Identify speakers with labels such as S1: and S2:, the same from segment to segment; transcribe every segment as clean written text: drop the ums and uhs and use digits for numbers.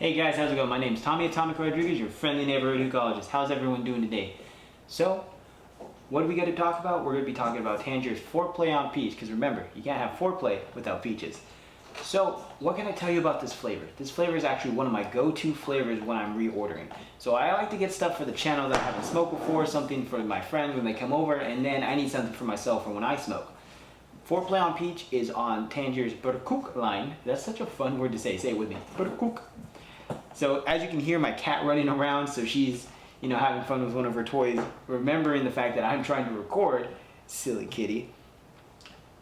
S1: Hey guys, how's it going? My name's Tommy Atomic Rodriguez, your friendly neighborhood ecologist. How's everyone doing today? So, what are we going to talk about? We're going to be talking about Tangers ForePlay on peach, because remember, you can't have foreplay without peaches. So, what can I tell you about this flavor? This flavor is actually one of my go-to flavors when I'm reordering. So I like to get stuff for the channel that I haven't smoked before, something for my friends when they come over, and then I need something for myself for when I smoke. ForePlay on peach is on Tangers Buttercook line. That's such a fun word to say. Say it with me. Buttercook. So as you can hear my cat running around, so she's, having fun with one of her toys, remembering the fact that I'm trying to record. Silly kitty.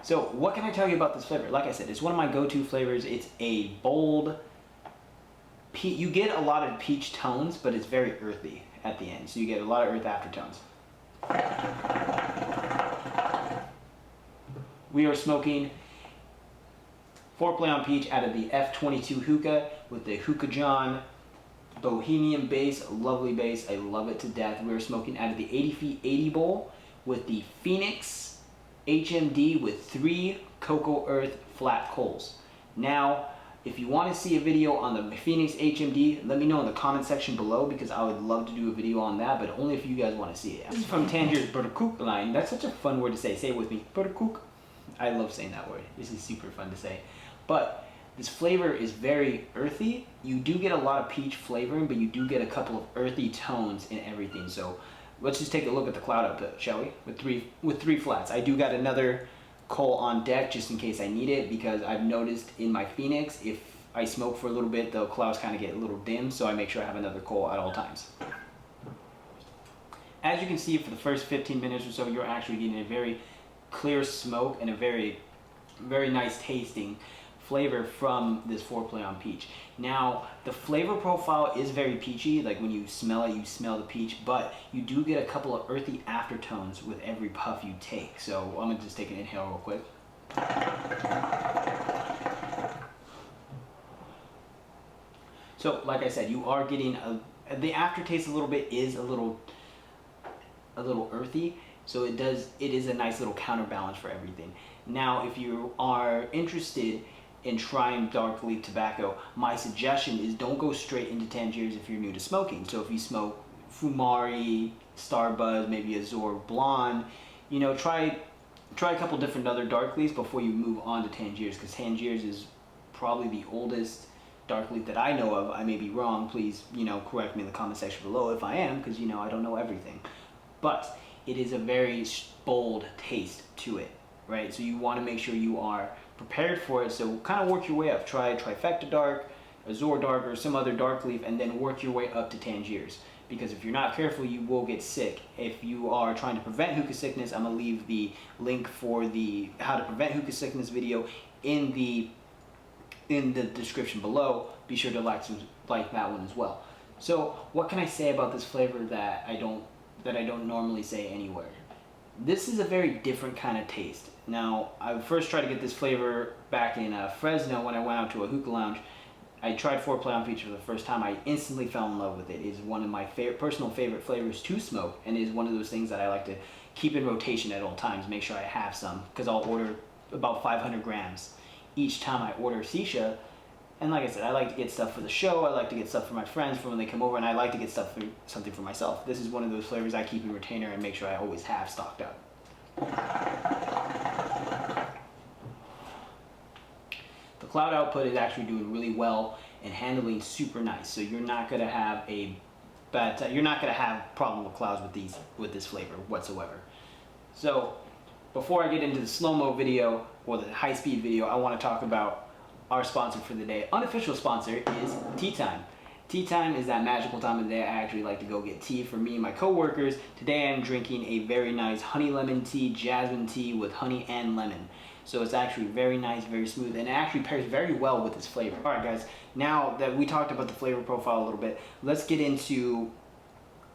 S1: So what can I tell you about this flavor? Like I said, it's one of my go-to flavors. It's a bold peach. You get a lot of peach tones, but it's very earthy at the end. So you get a lot of earth aftertones. We are smoking ForePlay on peach out of the F22 hookah with the Hookah John Bohemian base, lovely base. I love it to death. We are smoking out of the 80 feet 80 bowl with the Phoenix HMD with 3 Cocoa Earth flat coals. Now, if you want to see a video on the Phoenix HMD, let me know in the comment section below, because I would love to do a video on that, but only if you guys want to see it. This is from Tangers Buttercook line. That's such a fun word to say. Say it with me. Buttercook. I love saying that word. This is super fun to say. But this flavor is very earthy. You do get a lot of peach flavoring, but you do get a couple of earthy tones in everything. So let's just take a look at the cloud output, shall we? With three flats. I do got another coal on deck just in case I need it, because I've noticed in my Phoenix, if I smoke for a little bit, the clouds kind of get a little dim, so I make sure I have another coal at all times. As you can see, for the first 15 minutes or so, you're actually getting a very clear smoke and a very, very nice tasting flavor from this ForePlay on peach. Now, the flavor profile is very peachy. Like when you smell it, you smell the peach, but you do get a couple of earthy aftertones with every puff you take. So I'm gonna just take an inhale real quick. So like I said, you are getting the aftertaste a little bit is a little earthy. So it is a nice little counterbalance for everything. Now, if you are interested in trying dark leaf tobacco, my suggestion is don't go straight into Tangiers if you're new to smoking. So if you smoke Fumari, Starbuzz, maybe a Youre Blonde, try a couple different other dark leaves before you move on to Tangiers, because Tangiers is probably the oldest dark leaf that I know of. I may be wrong. Please, correct me in the comment section below if I am, because I don't know everything. But it is a very bold taste to it, right? So you want to make sure you are prepared for it. So kind of work your way up. Try Trifecta Dark, a Youre Dark, or some other dark leaf, and then work your way up to Tangiers. Because if you're not careful, you will get sick. If you are trying to prevent hookah sickness, I'm gonna leave the link for the how to prevent hookah sickness video in the description below. Be sure to like that one as well. So what can I say about this flavor that I don't normally say anywhere? This is a very different kind of taste. Now, I first tried to get this flavor back in Fresno when I went out to a hookah lounge. I tried ForePlay on peach for the first time. I instantly fell in love with it. It is one of my personal favorite flavors to smoke, and is one of those things that I like to keep in rotation at all times. Make sure I have some, because I'll order about 500 grams each time I order shisha. And like I said, I like to get stuff for the show. I like to get stuff for my friends for when they come over, and I like to get something for myself. This is one of those flavors I keep in retainer and make sure I always have stocked up. The cloud output is actually doing really well and handling super nice. So you're not gonna have you're not gonna have problem with clouds with this flavor whatsoever. So before I get into the slow-mo video or the high-speed video, I want to talk about our sponsor for the day. Unofficial sponsor is Tea Time. Tea Time is that magical time of the day I actually like to go get tea for me and my coworkers. Today I'm drinking a very nice honey lemon tea, jasmine tea with honey and lemon. So it's actually very nice, very smooth, and it actually pairs very well with this flavor. All right, guys, now that we talked about the flavor profile a little bit, let's get into,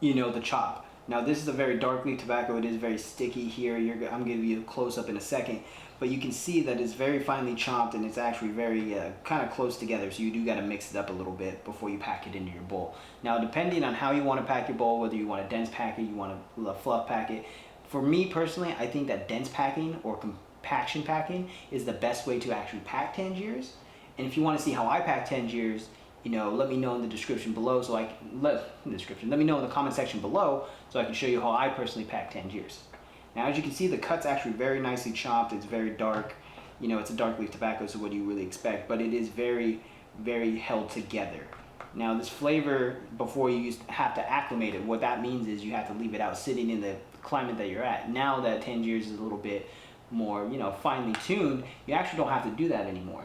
S1: the chop. Now this is a very dark leaf tobacco. It is very sticky here. I'm going to give you a close up in a second, but you can see that it's very finely chopped, and it's actually very kind of close together. So you do got to mix it up a little bit before you pack it into your bowl. Now, depending on how you want to pack your bowl, whether you want a dense pack it, you want a fluff pack it. For me personally, I think that dense packing or compaction packing is the best way to actually pack Tangiers. And if you want to see how I pack Tangiers, let me know in the description below so I can, let me know in the comment section below so I can show you how I personally pack Tangiers. Now, as you can see, the cut's actually very nicely chopped. It's very dark. It's a dark leaf tobacco, so what do you really expect? But it is very, very held together. Now, this flavor, before you have to acclimate it, what that means is you have to leave it out sitting in the climate that you're at. Now that Tangiers is a little bit more, finely tuned, you actually don't have to do that anymore.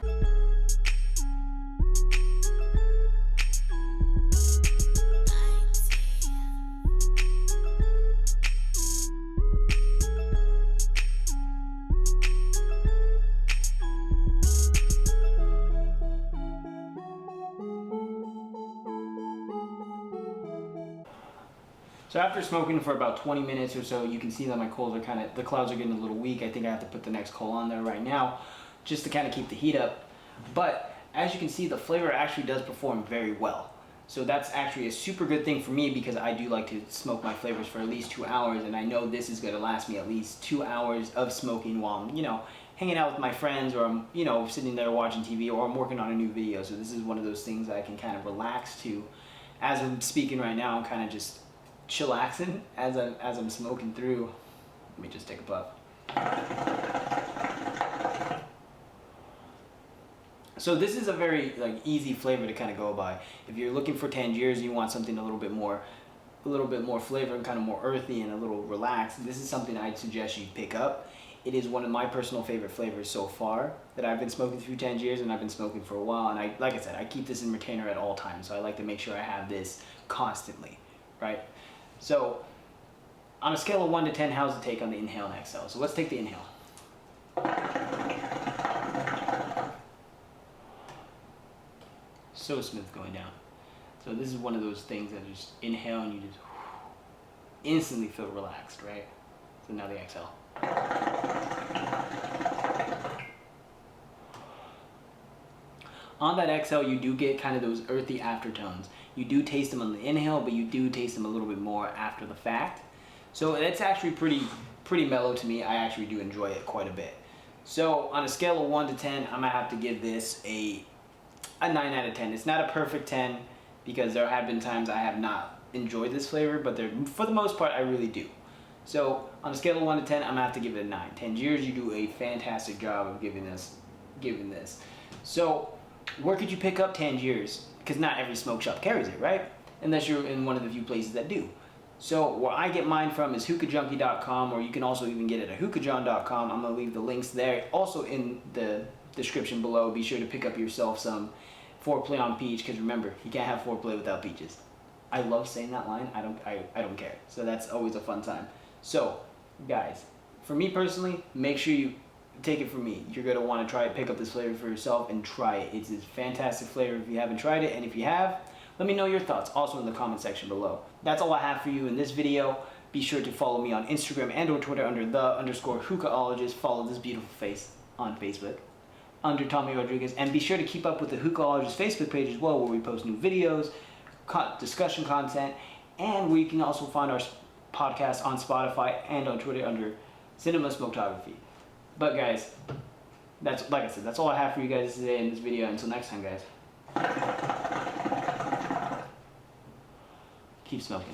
S1: So after smoking for about 20 minutes or so, you can see that my coals are the clouds are getting a little weak. I think I have to put the next coal on there right now just to kind of keep the heat up. But as you can see, the flavor actually does perform very well. So that's actually a super good thing for me because I do like to smoke my flavors for at least 2 hours, and I know this is going to last me at least 2 hours of smoking while I'm, hanging out with my friends, or I'm, sitting there watching TV, or I'm working on a new video. So this is one of those things that I can kind of relax to. As I'm speaking right now, I'm kind of just chillaxing as I'm smoking through. Let me just take a puff. So this is a very easy flavor to kind of go by. If you're looking for Tangiers, you want something a little bit more flavor and kind of more earthy and a little relaxed, this is something I'd suggest you pick up. It is one of my personal favorite flavors so far that I've been smoking through Tangiers, and I've been smoking for a while. And like I said, I keep this in retainer at all times, so I like to make sure I have this constantly, right? So, on a scale of 1 to 10, how's the take on the inhale and exhale? So let's take the inhale. So smooth going down. So this is one of those things that just inhale and you just instantly feel relaxed, right? So now the exhale. On that exhale, you do get kind of those earthy aftertones. You do taste them on the inhale, but you do taste them a little bit more after the fact. So it's actually pretty mellow to me. I actually do enjoy it quite a bit. So on a scale of 1 to 10, I'm gonna have to give this a 9 out of 10. It's not a perfect 10 because there have been times I have not enjoyed this flavor, but for the most part, I really do. So on a scale of 1 to 10, I'm gonna have to give it a 9. Tangiers, you do a fantastic job of giving this. So where could you pick up Tangiers? Because not every smoke shop carries it, right? Unless you're in one of the few places that do. So where I get mine from is hookahjunkie.com, or you can also even get it at hookahjohn.com. I'm gonna leave the links there, also in the description below. Be sure to pick up yourself some ForePlay on peach, because remember, you can't have ForePlay without peaches. I love saying that line. I don't care. So that's always a fun time. So guys, for me personally, make sure you take it from me. You're gonna want to try it, pick up this flavor for yourself and try it. It's a fantastic flavor if you haven't tried it, and if you have, let me know your thoughts also in the comment section below. That's all I have for you in this video. Be sure to follow me on Instagram and or Twitter under _hookahologist. Follow this beautiful face on Facebook under Tommy Rodriguez, and be sure to keep up with the Hookahhologist Facebook page as well, where we post new videos, discussion content, and we can also find our podcast on Spotify and on Twitter under Cinema Smoketography. But guys, that's, like I said, that's all I have for you guys today in this video. Until next time, guys, keep smoking.